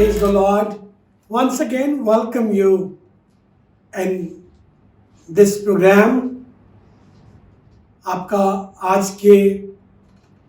Praise the Lord. Once again, welcome you in this program. आपका आज के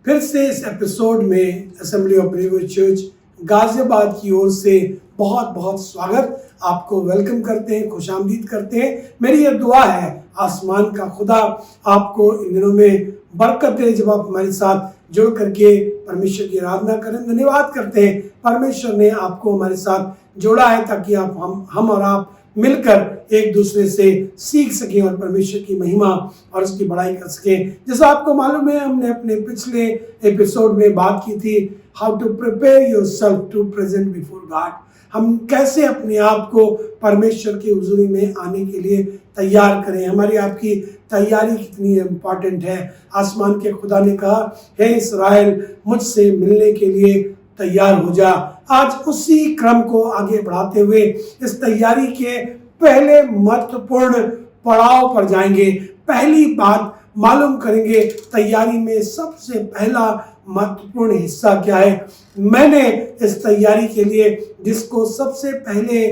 फिर से इस एपिसोड में assembly of believers church Ghaziabad की ओर से बहुत बहुत स्वागत, आपको वेलकम करते हैं, खुशामदीद करते हैं। मेरी यह दुआ है आसमान का खुदा आपको इन दिनों में बरकत दे जब आप हमारे साथ जुड़ करके परमेश्वर की आराधना करें। धन्यवाद करते हैं, परमेश्वर ने आपको हमारे साथ जोड़ा है ताकि आप हम और आप मिलकर एक दूसरे से सीख सकें और परमेश्वर की महिमा और उसकी बड़ाई कर सकें। जैसा आपको मालूम है, हमने अपने पिछले एपिसोड में बात की थी, how to prepare yourself to present before God. हम कैसे अपने आप को परमेश्वर की हुजूरी में आने के लिए तैयार करें। हमारी आपकी तैयारी कितनी इम्पॉर्टेंट है। आसमान के खुदा ने कहा, हे इस्राएल, मुझसे मिलने के लिए तैयार हो जा। आज उसी क्रम को आगे बढ़ाते हुए इस तैयारी के पहले महत्वपूर्ण पड़ाव पर जाएंगे। पहली बात मालूम करेंगे, तैयारी में सबसे पहला महत्वपूर्ण हिस्सा क्या है। मैंने इस तैयारी के लिए जिसको सबसे पहले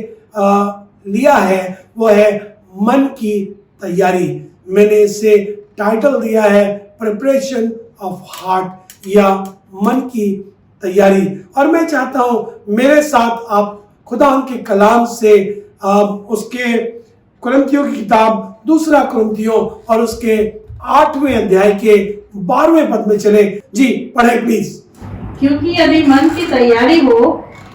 लिया है वो है मन की तैयारी। मैंने इसे टाइटल दिया है प्रिपरेशन ऑफ हार्ट या मन की तैयारी। और मैं चाहता हूं मेरे साथ आप खुदा के कलाम से उसके कुरिन्थियों की किताब दूसरा कुरिन्थियों और उसके 8वें अध्याय के 12वें पद में चले। जी पढ़े प्लीज। क्योंकि यदि मन की तैयारी हो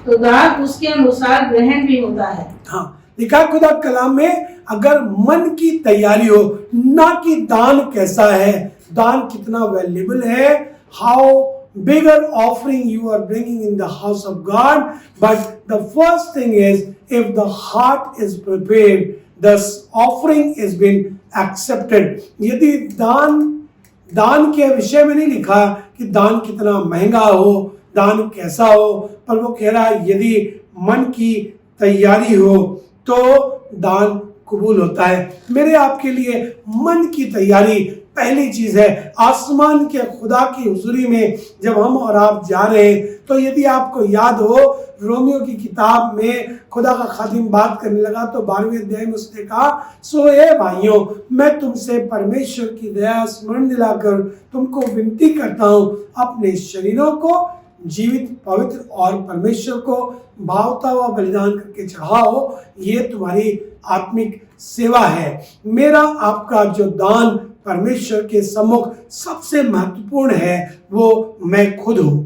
तो दान उसके अनुसार ग्रहण भी होता है। हाँ, लिखा खुदा कलाम में, अगर मन की तैयारी हो, ना कि दान कैसा है, दान कितना वैल्यूएबल है, how bigger offering you are bringing in the house of God, but the first thing is, if the heart is prepared, the offering is been accepted. यदि दान के विषय में नहीं लिखा कि दान कितना महंगा हो, दान कैसा हो, पर वो कह रहा है यदि मन की तैयारी हो तो दान कबूल होता है। मेरे आपके लिए मन की तैयारी पहली चीज है। आसमान के खुदा की हुजूरी में जब हम और आप जा रहे हैं, तो यदि आपको याद हो, रोमियो की किताब में खुदा का खादिम बात करने लगा तो 12वें अध्याय में उसने कहा, सो ए भाइयों, मैं तुमसे परमेश्वर की दया स्मरण दिलाकर तुमको विनती करता हूं, अपने शरीरों को जीवित, पवित्र और परमेश्वर को भावता हुआ बलिदान करके चढ़ाओ, ये तुम्हारी आत्मिक सेवा है। मेरा आपका जो दान परमेश्वर के सम्मुख सबसे महत्वपूर्ण है वो मैं खुद हूं।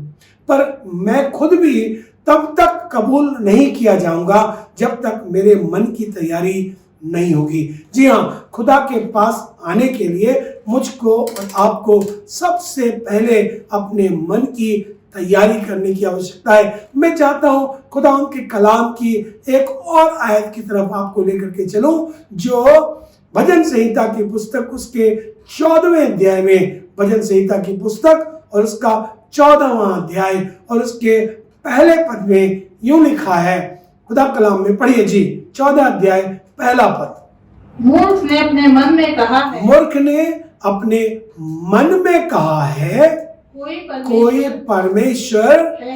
पर मैं खुद भी तब तक कबूल नहीं किया जाऊंगा जब तक मेरे मन की तैयारी नहीं होगी। जी हाँ, खुदा के पास आने के लिए मुझको और आपको सबसे पहले अपने मन की तैयारी करने की आवश्यकता है। मैं चाहता हूं खुदा उनके कलाम की एक और आयत की तरफ आपको लेकर के चलूं, जो भजन संहिता की पुस्तक उसके 14वें अध्याय में, भजन संहिता की पुस्तक और उसका 14वां अध्याय और उसके पहले पद में यूं लिखा है। खुदा कलाम में पढ़िए जी, 14 अध्याय पहला पद। मूर्ख ने अपने मन में कहा है, मूर्ख ने अपने मन में कहा है, कोई परमेश्वर है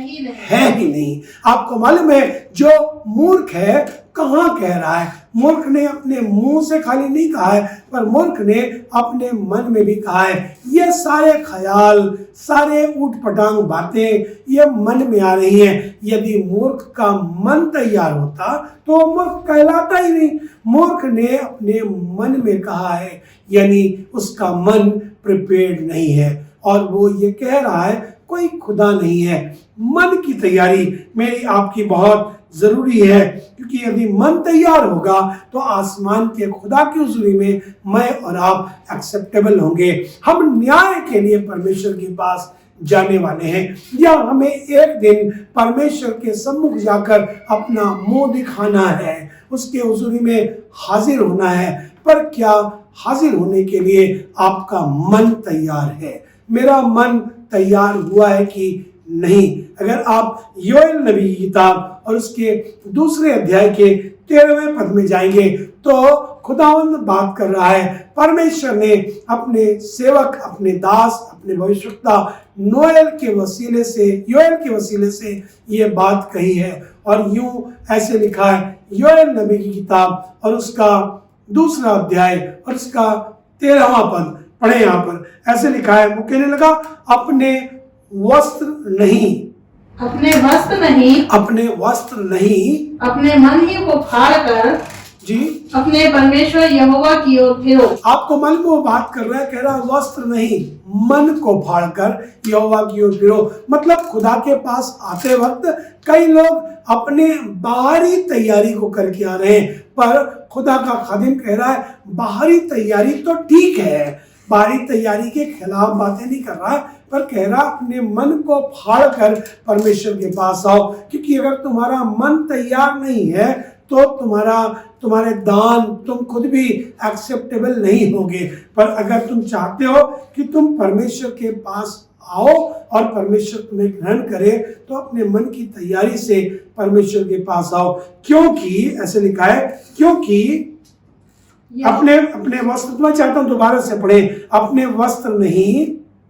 ही नहीं। आपको मालूम है, जो मूर्ख है कहाँ कह रहा है? मूर्ख ने अपने मुंह से खाली नहीं कहा है, पर मूर्ख ने अपने मन में भी कहा है। ये सारे ख्याल, सारे ऊट पटांग बातें ये मन में आ रही हैं। यदि मूर्ख का मन तैयार होता तो मूर्ख कहलाता ही नहीं। मूर्ख ने अपने मन में कहा है, यानी उसका मन प्रिपेयर्ड नहीं है और वो ये कह रहा है कोई खुदा नहीं है। मन की तैयारी मेरी आपकी बहुत जरूरी है, क्योंकि यदि मन तैयार होगा तो आसमान के खुदा की हुजूरी में मैं और आप एक्सेप्टेबल होंगे। हम न्याय के लिए परमेश्वर के पास जाने वाले हैं, या हमें एक दिन परमेश्वर के सम्मुख जाकर अपना मुंह दिखाना है, उसके हुजूरी में हाजिर होना है। पर क्या हाजिर होने के लिए आपका मन तैयार है? मेरा मन तैयार हुआ है कि नहीं? अगर आप योएल नबी की किताब और उसके दूसरे अध्याय के 13वें पद में जाएंगे तो खुदावंद बात कर रहा है। परमेश्वर ने अपने सेवक, अपने दास, अपने भविष्यवक्ता योएल के वसीले से ये बात कही है। और यूं ऐसे लिखा है योएल नबी की किताब और उसका 2 अध्याय और उसका 13वां पद पढ़े। यहाँ पर ऐसे लिखा है, वो कहने लगा अपने वस्त्र नहीं, अपने वस्त्र नहीं, अपने वस्त्र नहीं, अपने मन ही को फाड़ कर जी अपने परमेश्वर यहोवा की ओर फिरो। आपको मन को बात कर रहा है, कह रहा है वस्त्र नहीं, मन को फाड़कर यहोवा की ओर फिरो। मतलब खुदा के पास आते वक्त कई लोग अपने बाहरी तैयारी को करके आ रहे हैं, पर खुदा का खादिम कह रहा है बाहरी तैयारी तो ठीक है, बाहरी तैयारी के खिलाफ बातें नहीं कर रहा है, पर कह रहा अपने मन को फाड़ कर परमेश्वर के पास आओ। क्योंकि अगर तुम्हारा मन तैयार नहीं है तो तुम्हारे दान तुम खुद भी एक्सेप्टेबल नहीं होगे। पर अगर तुम चाहते हो कि तुम परमेश्वर के पास आओ और परमेश्वर तुम्हें ग्रहण करे तो अपने मन की तैयारी से परमेश्वर के पास आओ। क्योंकि ऐसे लिखा है, क्योंकि अपने वस्त्र, मैं चाहता हूं दोबारा से पढ़े, अपने वस्त्र नहीं,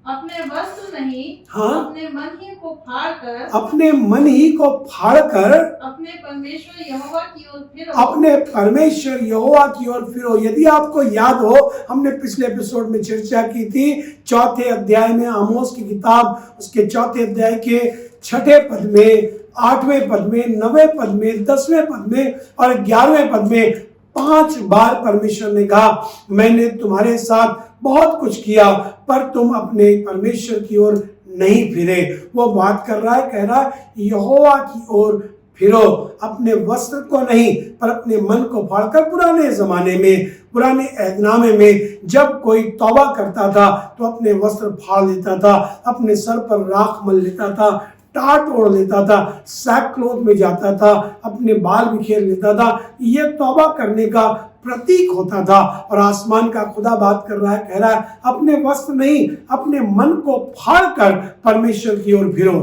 अपने वस्त्र नहीं, हाँ, अपने मन ही को फाड़ कर, अपने मन ही को फाड़ कर अपने परमेश्वर यहोवा की ओर फिरो, अपने परमेश्वर यहोवा की ओर फिरो। यदि आपको याद हो, हमने पिछले एपिसोड में चर्चा की थी 4थे अध्याय में, आमोस की किताब उसके 4थे अध्याय के 6ठे पद में, 8वें पद में, 9वें पद में, 10वें पद में और 11वें पद में 5 बार परमेश्वर ने कहा मैंने तुम्हारे साथ बहुत कुछ किया पर तुम अपने परमेश्वर की ओर नहीं फिरे। वो बात कर रहा है, कह रहा है यहोवा की ओर फिरो, अपने वस्त्र को नहीं पर अपने मन को फाड़कर। पुराने जमाने में, पुराने ऐदनामे में जब कोई तौबा करता था तो अपने वस्त्र फाड़ लेता था, अपने सर पर राख मल लेता था, टाट ओढ़ लेता था, सैक क्लोथ में जाता था, अपने बाल बिखेर लेता था। ये तौबा करने का प्रतीक होता था। और आसमान का खुदा बात कर रहा है, कह रहा है अपने वस्त्र नहीं, अपने मन को फाड़ कर परमेश्वर की ओर फिरो।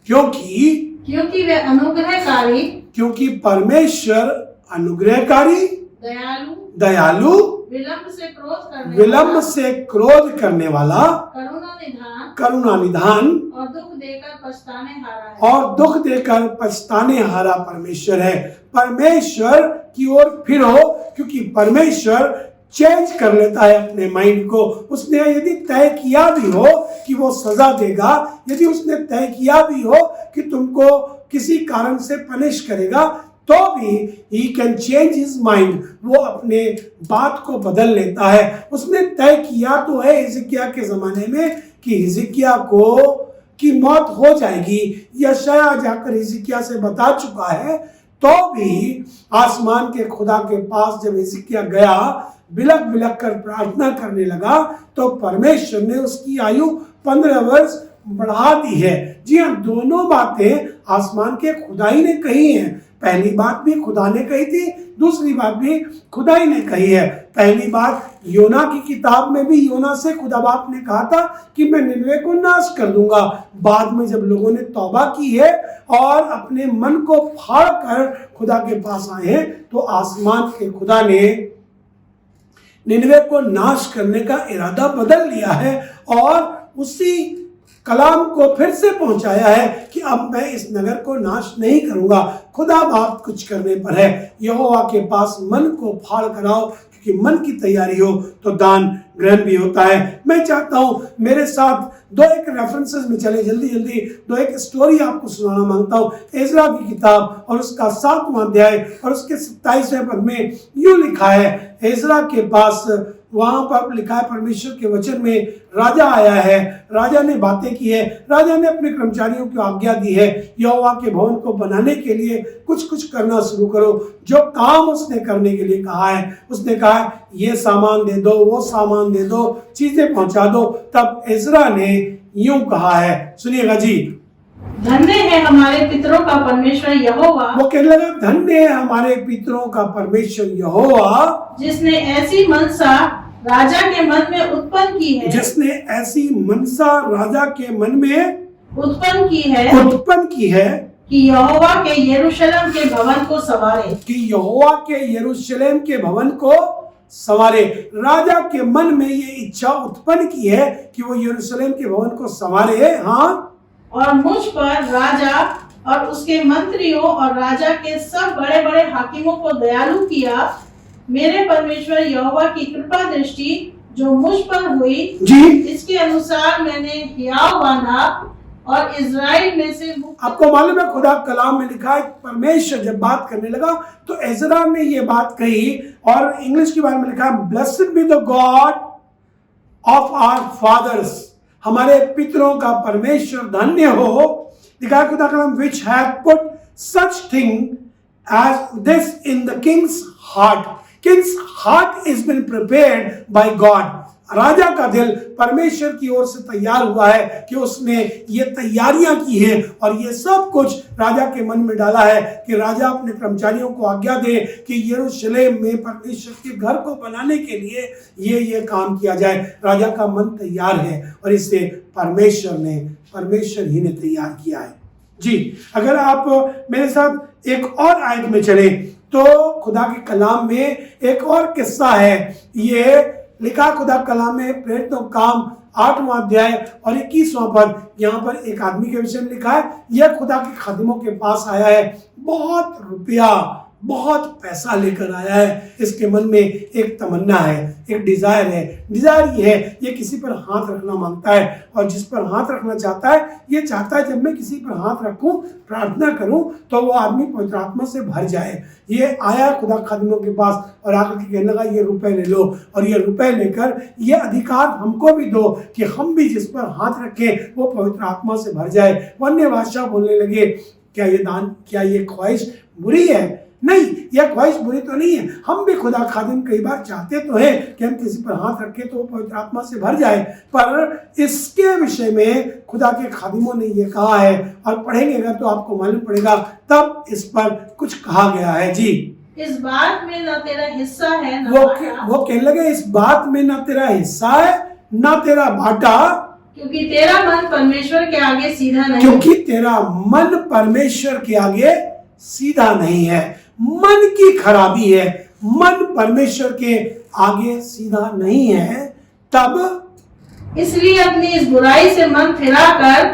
क्योंकि वे अनुग्रहकारी, क्योंकि परमेश्वर अनुग्रहकारी, दयालु, विलंब से क्रोध करने वाला, करुणा निधान और दुख देकर पछताने हारा परमेश्वर है। परमेश्वर की ओर फिरो, क्योंकि परमेश्वर चेंज कर लेता है अपने माइंड को। उसने यदि तय किया भी हो कि वो सजा देगा, यदि उसने तय किया भी हो कि तुमको किसी कारण से पनिश करेगा, तो भी he can change his mind, वो अपने बात को बदल लेता है। उसने तय किया तो है हिजकिय्याह के ज़माने में कि हिजकिय्याह की मौत हो जाएगी। यशायाह जाकर हिजकिय्याह से बता चुका है, तो भी आसमान के खुदा के पास जब हिजकिय्याह गया, बिलक बिलक कर प्रार्थना करने लगा, तो परमेश्वर ने उसकी आयु 15 वर्ष बढ़ा दी है। जी हाँ, दोनों बातें आसमान के खुदा ही ने कही हैं। पहली बात भी खुदा ने कही थी, दूसरी बात भी खुदा ही ने कही है। पहली बात योना की किताब में भी योना से खुदा बाप ने कहा था कि मैं निनवे को नाश कर दूंगा। बाद में जब लोगों ने तौबा की है और अपने मन को फाड़ कर खुदा के पास आए हैं, तो आसमान के खुदा ने निनवे को नाश करने का इरादा बदल लिया है और उसी कलाम को फिर से पहुंचाया है कि अब मैं इस नगर को नाश नहीं करूंगा। खुदा बाप कुछ करने पर है। यहोवा के पास मन को फाड़ कर आओ, क्योंकि मन की तैयारी हो तो दान ग्रहण भी होता है। मैं चाहता हूं मेरे साथ 2-1 रेफरेंसेस में चले, जल्दी जल्दी 2-1 स्टोरी आपको सुनाना मांगता हूं। एजरा की किताब और उसका 7वां अध्याय और उसके 27वें पद में यूं लिखा है, एजरा के पास वहां पर लिखा है परमेश्वर के वचन में, राजा आया है, राजा ने बातें की है, राजा ने अपने कर्मचारियों को आज्ञा दी है यहोवा के भवन को बनाने के लिए कुछ करना शुरू करो। जो काम उसने करने के लिए कहा है, उसने कहा ये सामान दे दो, वो सामान दे दो, चीजें पहुंचा दो। तब एजरा ने यूं कहा है, सुनिएगा जी, धन्य है हमारे पितरों का परमेश्वर यहोवा। वो कहने लगा धन्य है हमारे पितरों का परमेश्वर यहोवा, जिसने ऐसी मनसा राजा के मन में उत्पन्न की है, जिसने ऐसी मनसा राजा के मन में उत्पन्न की है, कि यहोवा के यरूशलेम के भवन को संवारे। कि यहोवा के यरूशलेम के भवन को संवारे। राजा के मन में ये इच्छा उत्पन्न की है कि वो यरूशलेम के भवन को संवारे। हाँ, और मुझ पर राजा और उसके मंत्रियों और राजा के सब बड़े बड़े हाकिमों को दयालु किया। मेरे परमेश्वर यहोवा की कृपा दृष्टि जो मुझ पर हुई जी, इसके अनुसार मैंने हियाव बांधा और इज़राइल में से आपको मालूम है खुदा कलाम में लिखा है, परमेश्वर जब बात करने लगा तो एजरा ने ये बात कही, और इंग्लिश के बारे में लिखा है, blessed be the God of our fathers, हमारे पितरों का परमेश्वर धन्य हो। लिखा है खुदा कलाम, which have put such thing as this in the king's heart. King's heart is been prepared by God. राजा का दिल परमेश्वर की ओर से तैयार हुआ है कि उसने ये तैयारियां की हैं, और ये सब कुछ राजा के मन में डाला है कि राजा अपने कर्मचारियों को आज्ञा दे कि यरूशलेम में परमेश्वर के घर को बनाने के लिए ये काम किया जाए। राजा का मन तैयार है और इसे परमेश्वर ही ने तैयार किया है। जी, अगर आप मेरे साथ एक और आयत में चले तो खुदा के कलाम में एक और किस्सा है। ये लिखा खुदा कलाम में प्रेरितों काम 8वां अध्याय और 21वां पद। यहाँ पर एक आदमी के विषय में लिखा है, यह खुदा के खादिमों के पास आया है, बहुत रुपया बहुत पैसा लेकर आया है। इसके मन में एक तमन्ना है, एक डिजायर है। डिजायर ये है, ये किसी पर हाथ रखना मांगता है, और जिस पर हाथ रखना चाहता है ये चाहता है जब मैं किसी पर हाथ रखूं, प्रार्थना करूं, तो वो आदमी पवित्र आत्मा से भर जाए। ये आया खुदा खादिमों के पास और आकर के कहने लगा, ये रुपए ले लो, और ये रुपए लेकर ये अधिकार हमको भी दो कि हम भी जिस पर हाथ रखें वो पवित्र आत्मा से भर जाए। वो अन्य भाषा बोलने लगे, क्या ये ख्वाहिश बुरी है? नहीं, यह ख्वाहिश बुरी तो नहीं है। हम भी खुदा खादिम कई बार चाहते तो हैं कि हम किसी पर हाथ रखें तो वो पवित्र आत्मा से भर जाए, पर इसके विषय में खुदा के खादिमों ने ये कहा है, और पढ़ेंगे अगर तो आपको मालूम पड़ेगा, तब इस पर कुछ कहा गया है। जी, इस बात में ना तेरा हिस्सा है ना वो कहने लगे, इस बात में ना तेरा हिस्सा है ना तेरा बाटा, क्योंकि तेरा मन परमेश्वर के आगे सीधा नहीं। क्योंकि तेरा मन परमेश्वर के आगे सीधा नहीं है। मन की खराबी है, मन परमेश्वर के आगे सीधा नहीं है। तब इसलिए अपनी इस बुराई से मन फिराकर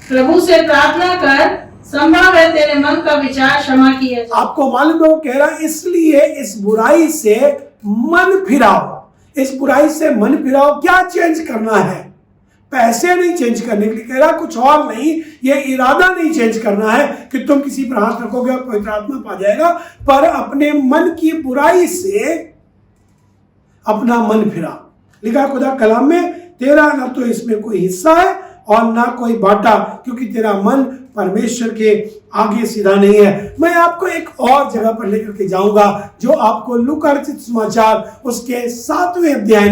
प्रभु से प्रार्थना कर, संभव है तेरे मन का विचार क्षमा किया जाए। आपको मालूम है वो कह रहा है, इसलिए इस बुराई से मन फिराओ। इस बुराई से मन फिराओ। क्या चेंज करना है? पैसे नहीं चेंज करने के लिए कह रहा, कुछ और नहीं। ये इरादा नहीं चेंज करना है कि तुम किसी पर हाथ रखोगे और पवित्र आत्मा पा जाएगा, पर अपने मन की बुराई से अपना मन फिरा। लिखा खुदा कलाम में, तेरा ना तो इसमें कोई हिस्सा है और ना कोई बाटा, क्योंकि तेरा मन परमेश्वर के आगे सीधा नहीं है। मैं आपको एक और जगह पर लेकर के जाऊंगा जो आपको लूका रचित सुसमाचार उसके 7वें अध्याय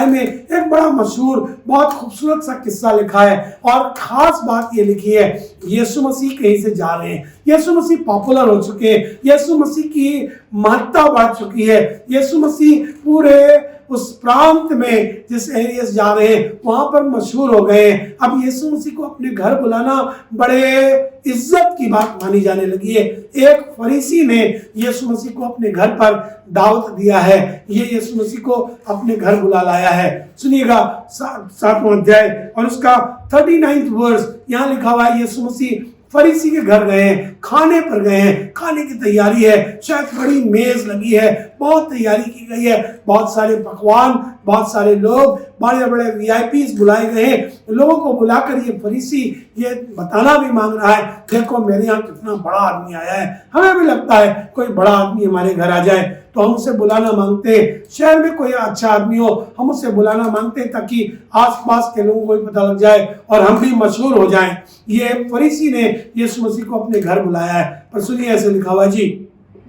में एक बड़ा मशहूर बहुत खूबसूरत सा किस्सा लिखा है, और खास बात ये लिखी है, यीशु मसीह कहीं से जा रहे हैं, यीशु मसीह पॉपुलर हो चुके हैं, यीशु मसीह की महत्ता बढ़ चुकी है, यीशु मसीह पूरे उस प्रांत में जिस एरिया से जा रहे हैं वहां पर मशहूर हो गए। अब यीशु मसीह को अपने घर बुलाना बड़े इज्जत की बात मानी जाने लगी है। एक फरीसी ने यीशु मसीह को अपने घर पर दावत दिया है, ये यीशु मसीह को अपने घर बुला लाया है। सुनिएगा 7वां अध्याय और उसका 39वां वर्स, यहाँ लिखा हुआ है, यीशु मसीह फरीसी के घर गए हैं, खाने पर गए हैं, खाने की तैयारी है, शायद बड़ी मेज लगी है, बहुत तैयारी की गई है, बहुत सारे पकवान, बहुत सारे लोग, बड़े बड़े वीआईपीज बुलाए गए हैं। लोगों को बुलाकर ये फरीसी ये बताना भी मांग रहा है, देखो मेरे यहाँ कितना बड़ा आदमी आया है। हमें भी लगता है कोई बड़ा आदमी हमारे घर आ जाए तो हम उसे बुलाना मांगते हैं। शहर में कोई अच्छा आदमी हो हम उसे बुलाना मांगते हैं ताकि आसपास के लोगों को भी पता लग जाए और हम भी मशहूर हो जाएं। ये फरीसी ने यीशु मसीह को अपने घर बुलाया है, पर सुनिए ऐसे लिखा हुआ जी,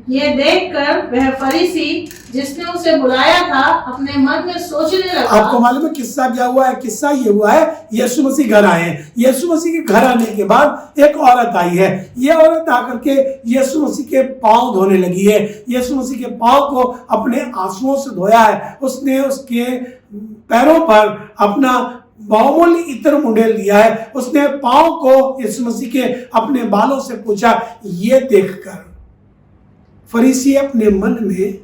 ये देखकर वह फरीसी जिसने उसे बुलाया था अपने मन में सोचने लगा। आपको मालूम है किस्सा क्या हुआ है? किस्सा ये हुआ है, यीशु मसीह घर आए हैं। यीशु मसीह के घर आने के बाद एक औरत आई है। ये औरत आकर के यीशु मसीह के पांव धोने लगी है। यीशु मसीह के पांव को अपने आंसुओं से धोया है। उसने उसके पैरों पर अपना बहुमूल्य इत्र मुंडेल दिया है। उसने पांव को यीशु मसीह के अपने बालों से पूछा। ये देखकर फरीसी अपने मन में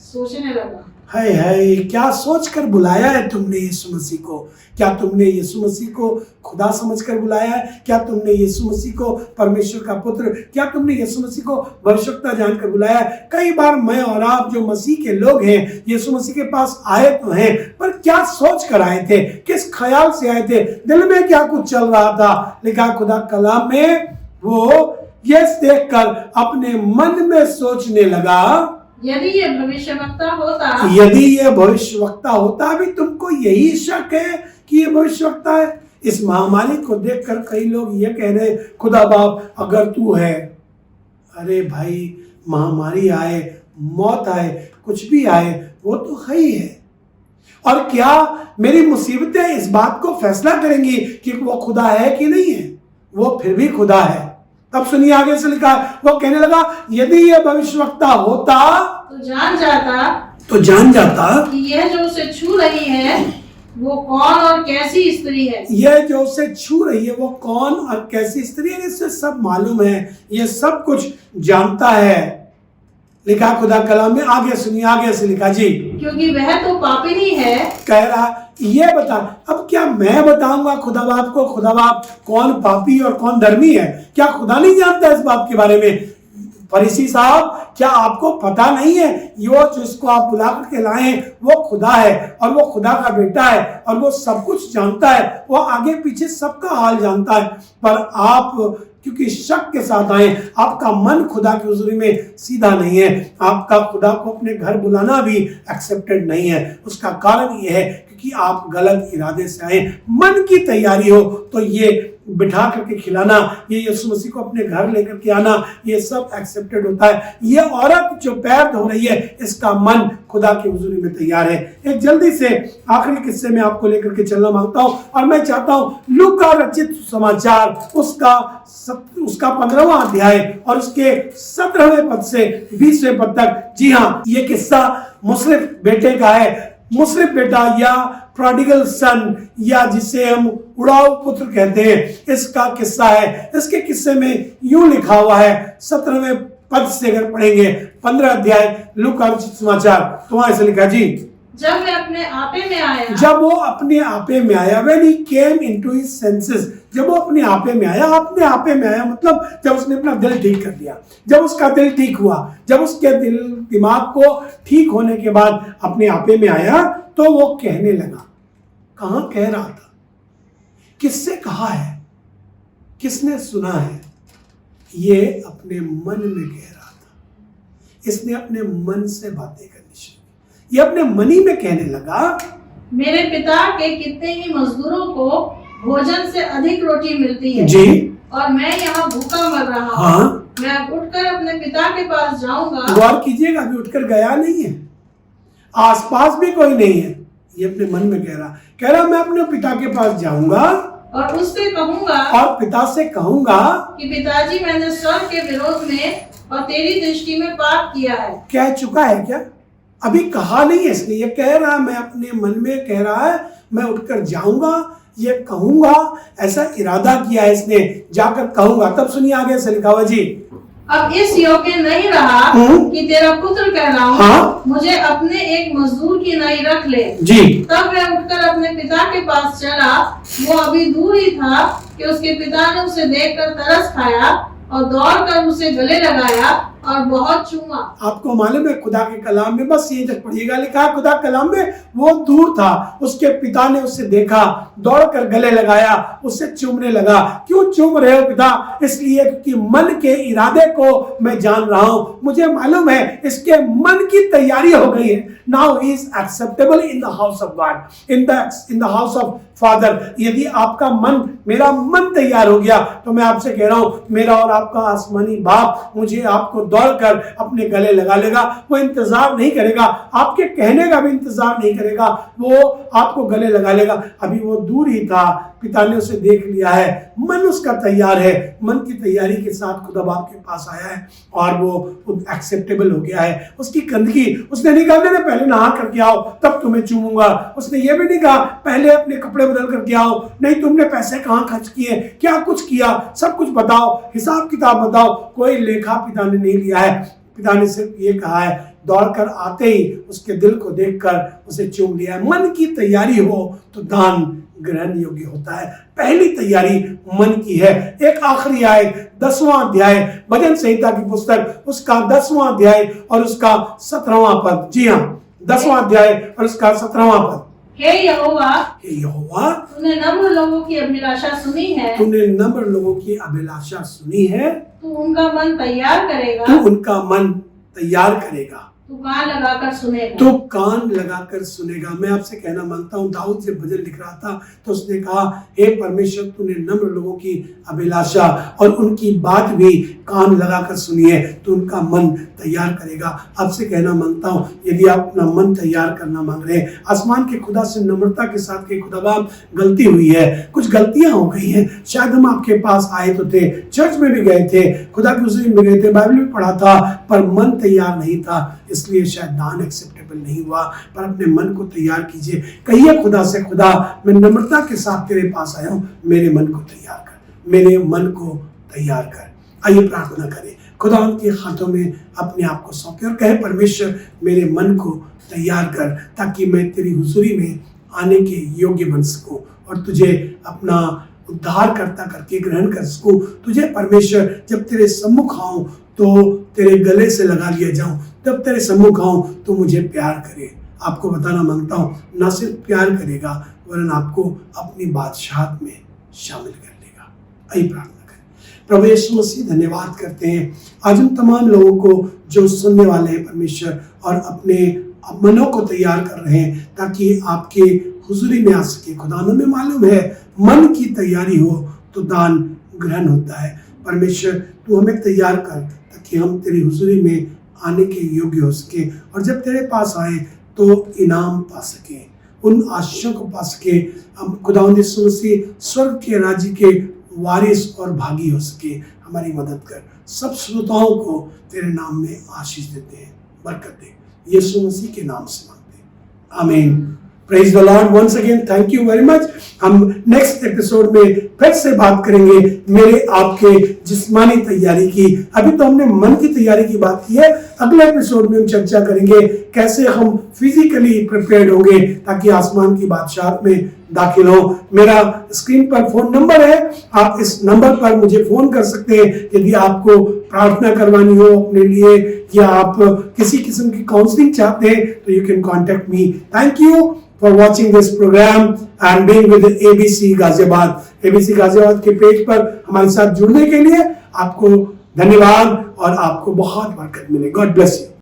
सोचने लगा, हाय हाय, क्या सोचकर बुलाया है तुमने यीशु मसीह को? क्या तुमने यीशु मसीह को खुदा समझकर बुलाया है? क्या तुमने यीशु मसीह को परमेश्वर का पुत्र, क्या तुमने यीशु मसीह को भविष्यवक्ता जानकर बुलाया है? कई बार मैं और आप जो मसीह के लोग हैं, यीशु मसीह के पास आए तो हैं, पर क्या सोच कर आए थे? किस ख्याल से आए थे? दिल में क्या कुछ चल रहा था? लिखा खुदा कलाम में, वो ये देखकर अपने मन में सोचने लगा, यदि ये भविष्यवक्ता होता, यदि ये भविष्यवक्ता होता। भी तुमको यही शक है कि ये भविष्यवक्ता है? इस महामारी को देखकर कई लोग ये कह रहे, खुदा बाप अगर तू है। अरे भाई, महामारी आए, मौत आए, कुछ भी आए, वो तो है ही है। और क्या मेरी मुसीबतें इस बात को फैसला करेंगी कि वो खुदा है कि नहीं है? वो फिर भी खुदा है। तब सुनिए आगे से लिखा, वो कहने लगा, यदि ये भविष्यवक्ता होता तो जान जाता कि ये जो उसे छू रही है वो कौन और कैसी स्त्री है। ये जो उसे छू रही है वो कौन और कैसी स्त्री है, इससे सब मालूम है, ये सब कुछ जानता है। लिखा खुदा कलाम में, आगे सुनिए आगे से लिखा जी, क्योंकि वह तो पापिनी है। कह रहा, ये बता, अब क्या मैं बताऊंगा खुदा बाप को, खुदा बाप कौन पापी और कौन धर्मी है? क्या खुदा नहीं जानता इस बात के बारे में? फरीसी साहब, क्या आपको पता नहीं है यो जिसको आप बुला करके लाए वो खुदा है, और वो खुदा का बेटा है, और वो सब कुछ जानता है, वो आगे पीछे सबका हाल जानता है। पर आप क्योंकि शक के साथ आए, आपका मन खुदा की हुजूरी में सीधा नहीं है, आपका खुदा को अपने घर बुलाना भी एक्सेप्टेड नहीं है। उसका कारण ये है क्योंकि आप गलत इरादे से आए। मन की तैयारी हो तो ये बिठा करके खिलाना, ये यीशु मसीह को अपने घर लेकर के आना, ये सब एक्सेप्टेड होता है। ये औरत जो पैर धो रही है, इसका मन खुदा की हुजूरी में तैयार है। एक जल्दी से आखिरी किस्से में आपको लेकर के चलना मांगता हूं, और मैं चाहता हूं लूका रचित समाचार उसका 15वां अध्याय और उसके 17वें पद से 20वें पद तक। जी हाँ, ये किस्सा मुसरिफ बेटे का है। मुसरिफ बेटा या प्रोडिगल सन, या जिसे हम उड़ाऊ पुत्र कहते हैं, इसका किस्सा है। इसके किस्से में यूं लिखा हुआ है, 17वें पद से अगर पढ़ेंगे 15 अध्याय लूका रचित समाचार, तो वहां ऐसे लिखा जी, जब वो अपने आपे में आया, जब वो अपने आपे में आया, when he came into his senses, जब वो अपने आपे में आया, अपने आपे में आया मतलब जब उसने अपना दिल ठीक कर दिया, जब उसका दिल ठीक हुआ, जब उसके दिल दिमाग को ठीक होने के बाद अपने आपे में आया, तो वो कहने लगा। कहाँ कह रहा था? किससे कहा है? किसने सुना है? ये अपने मन में कह रहा था। इसने अपने मन से बातें करनी शुरू की। ये अपने मनी में कहने लगा, मेरे पिता के कितने ही मजदूरों को भोजन से अधिक रोटी मिलती है जी, और मैं यहाँ भूखा मर रहा हूँ। हाँ, मैं अब उठकर अपने पिता के पास जाऊंगा। गौर कीजिएगा, अभी उठकर गया नहीं है, आसपास भी कोई नहीं है। ये अपने मन में कह रहा मैं अपने पिता के पास जाऊंगा और उससे कहूंगा, और पिता से कहूंगा कि पिताजी, मैंने स्वर्ग के विरोध में और तेरी दृष्टि में पाप किया है। कह चुका है क्या? अभी कहा नहीं है इसने, ये कह रहा है, मैं अपने मन में कह रहा है, मैं उठकर जाऊंगा, ये कहूंगा, ऐसा इरादा किया है इसने, जाकर कहूंगा। तब सुनिए आगे से लिखा हुआ जी, अब इस योग्य नहीं रहा कि तेरा पुत्र कहलाऊं, हाँ? मुझे अपने एक मजदूर की नाई रख ले जी। तब वह उठकर अपने पिता के पास चला। वो अभी दूर ही था कि उसके पिता ने उसे देखकर तरस खाया और दौड़कर उसे गले लगाया और बहुत चूमा। आपको मालूम है खुदा के कलाम में, बस ये जब पढ़िएगा, लिखा है खुदा कलाम में, वो दूर था, उसके पिता ने उसे देखा, दौड़कर गले लगाया, उससे चूमने लगा। क्यों चूम रहे हो पिता? इसलिए क्योंकि मन के इरादे को मैं जान रहा हूं, मुझे मालूम है इसके मन की तैयारी हो गई है। Now he is acceptable in the house of God, in the house of father. यदि आपका मन, मेरा मन तैयार हो गया, तो मैं आपसे कह रहा हूं, मेरा और आपका आसमानी बाप मुझे आपको दौड़कर अपने गले लगा लेगा। वो इंतजार नहीं करेगा, आपके कहने का भी इंतजार नहीं करेगा, वो आपको गले लगा लेगा। अभी वो दूर ही था, पिता ने उसे देख लिया है, मन उसका तैयार है, मन की तैयारी के साथ खुदा बाप के पास आया है और वो एक्सेप्टेबल हो गया है। उसकी गंदगी उसने नहीं कहा पहले नहा करके आओ तब तुम्हें चूमूंगा, उसने ये भी नहीं कहा पहले अपने कपड़े बदल करके आओ, नहीं तुमने पैसे कहाँ खर्च किए, क्या कुछ किया, सब कुछ बताओ, हिसाब किताब बताओ। कोई लेखा पिता ने नहीं लिया है। पिता ने सिर्फ ये कहा है, दौड़कर आते ही उसके दिल को देखकर उसे चूम लिया है। मन की तैयारी हो तो दान ग्रहण योग्य होता है। पहली तैयारी मन की है। एक आखिरी आयत 10वां अध्याय भजन संहिता की पुस्तक, उसका 10वां अध्याय और उसका 17वां पद। जी हाँ, 10वां अध्याय और उसका 17वां पद। हे यहोवा, तूने नम्र लोगों की अभिलाषा सुनी है, तूने नम्र लोगों की अभिलाषा सुनी है, तू उनका मन तैयार करेगा, तू उनका मन तैयार करेगा, तू कान लगाकर सुनेगा, तो कान लगाकर सुनेगा। मैं आपसे कहना मांगता हूँ, दाऊद जब भजन लिख रहा था तो उसने कहा, हे परमेश्वर तूने नम्र लोगों की अभिलाषा और उनकी बात भी कान लगाकर सुनी है, तो उनका मन तैयार करेगा। आपसे कहना मांगता हूँ, यदि आप अपना मन तैयार करना मांग रहे हैं, आसमान के खुदा से नम्रता के साथ के खुदा बाप गलती हुई है, कुछ गलतियां हो गई हैं, शायद हम आपके पास आए तो थे, चर्च में भी गए थे, खुदा की हुजूरी में गए थे, बाइबल भी पढ़ा था, पर मन तैयार नहीं था, इसलिए शायद दान एक्सेप्टेबल नहीं हुआ। पर अपने मन को तैयार कीजिए, कहिए खुदा से, खुदा मैं नम्रता के साथ तेरे पास आया हूँ, मेरे मन को तैयार कर, मेरे मन को तैयार कर। आइए प्रार्थना करें, खुदा उनके हाथों में अपने आप को सौंपे और कहे, परमेश्वर मेरे मन को तैयार कर ताकि मैं तेरी हुजूरी में आने के योग्य बन सकूं और तुझे अपना उद्धार करता करके ग्रहण कर सकूं। तुझे परमेश्वर जब तेरे सम्मुख आऊं तो तेरे गले से लगा लिया जाऊं, तब तेरे सम्मुख आऊं तो मुझे प्यार करे। आपको बताना मांगता हूं, ना सिर्फ प्यार करेगा वरन आपको अपनी बादशाहत में शामिल कर लेगा। आइए प्रार्थना करें। प्रभु यीशु मसीह, धन्यवाद करते हैं आज हम तमाम लोगों को जो सुनने वाले हैं परमेश्वर, और अपने मनों को तैयार कर रहे हैं ताकि आपके हुजूरी में आ सके। खुदा हमें मालूम है मन की तैयारी हो तो दान ग्रहण होता है। परमेश्वर तू हमें तैयार कर ताकि हम तेरी हुजूरी में आने के योग्य हो सके, और जब तेरे पास आए तो इनाम पा सके, उन आशीषों को पा सके। हम खुदावंद यीशु मसीह स्वर्ग के राज्य के वारिस और भागी हो सके। हमारी मदद कर। सब श्रोताओं को तेरे नाम में आशीष देते हैं, बरकत दे, यीशु मसीह के नाम से मांगते हैं, आमीन। Praise the Lord once again, thank you very much. हम नेक्स्ट एपिसोड में फिर से बात करेंगे मेरे आपके जिस्मानी तैयारी की। अभी तो हमने मन की तैयारी की बात की है, अगले एपिसोड में हम चर्चा करेंगे कैसे हम फिजिकली प्रिपेयर्ड होंगे ताकि आसमान की बादशाहत में दाखिल हो। मेरा स्क्रीन पर फोन नंबर है, आप इस नंबर पर मुझे फोन कर सकते हैं यदि आपको प्रार्थना करवानी हो अपने लिए, या आप किसी किस्म की काउंसलिंग चाहते हैं तो you can contact me. Thank you for watching this programme and being with ABC Ghaziabad. ABC Ghaziabad के पेज पर हमारे साथ जुड़ने के लिए आपको धन्यवाद और आपको बहुत बरकत मिले। God bless you.